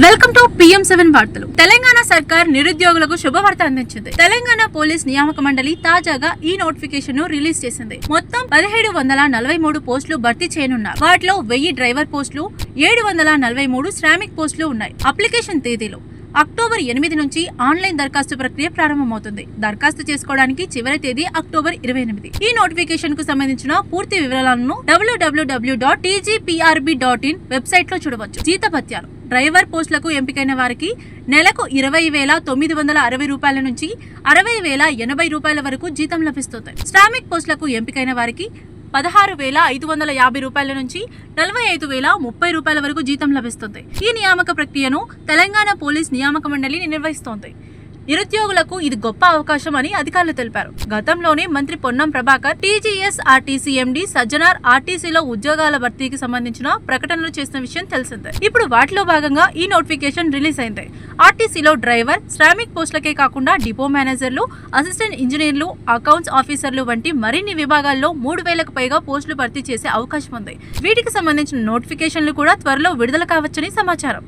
Welcome to PM7 వార్తలు. తెలంగాణ సర్కార్ నిరుద్యోగులకు శుభవార్త అందించింది. తెలంగాణ పోలీస్ నియామక మండలి తాజాగా ఈ నోటిఫికేషన్ ను రిలీజ్ చేసింది. మొత్తం 1743 పోస్టులు భర్తీ చేయనున్నారు. వాటిలో 1000 డ్రైవర్ పోస్టులు, 743 శ్రామిక్ పోస్టులు ఉన్నాయి. అప్లికేషన్ తేదీలు అక్టోబర్ 8 నుంచి ఆన్లైన్ దరఖాస్తు ప్రక్రియ ప్రారంభమవుతుంది. దరఖాస్తు చేసుకోవడానికి చివరి తేదీ అక్టోబర్ 28. ఈ నోటిఫికేషన్ కు సంబంధించిన పూర్తి వివరాలను www.tgprb.in వెబ్సైట్ లో చూడవచ్చు. జీతభత్యాలు డ్రైవర్ పోస్టులకు ఎంపికైన వారికి నెలకు 20,960 రూపాయల నుంచి 60,080 రూపాయల వరకు జీతం లభిస్తుంది. శ్రామిక్ పోస్టులకు ఎంపికైన వారికి 16,550 రూపాయల నుంచి 45,030 రూపాయల వరకు జీతం లభిస్తుంది. ఈ నియామక ప్రక్రియను తెలంగాణ పోలీస్ నియామక మండలి నిర్వహిస్తోంది. నిరుద్యోగులకు ఇది గొప్ప అవకాశం అని అధికారులు తెలిపారు. గతంలోనే మంత్రి పొన్నం ప్రభాకర్ TGSRTC MD సజ్జనార్ ఆర్టీసీలో ఉద్యోగాల భర్తీకి సంబంధించిన ప్రకటనలు చేసిన విషయం తెలిసిందే. ఇప్పుడు వాటిలో భాగంగా ఈ నోటిఫికేషన్ రిలీజ్ అయింది. ఆర్టీసీలో డ్రైవర్, శ్రామిక్ పోస్టులకే కాకుండా డిపో మేనేజర్లు, అసిస్టెంట్ ఇంజనీర్లు, అకౌంట్స్ ఆఫీసర్లు వంటి మరిన్ని విభాగాల్లో 3,000కు పైగా పోస్టులు భర్తీ చేసే అవకాశం ఉంది. వీటికి సంబంధించిన నోటిఫికేషన్లు కూడా త్వరలో విడుదల కావచ్చని సమాచారం.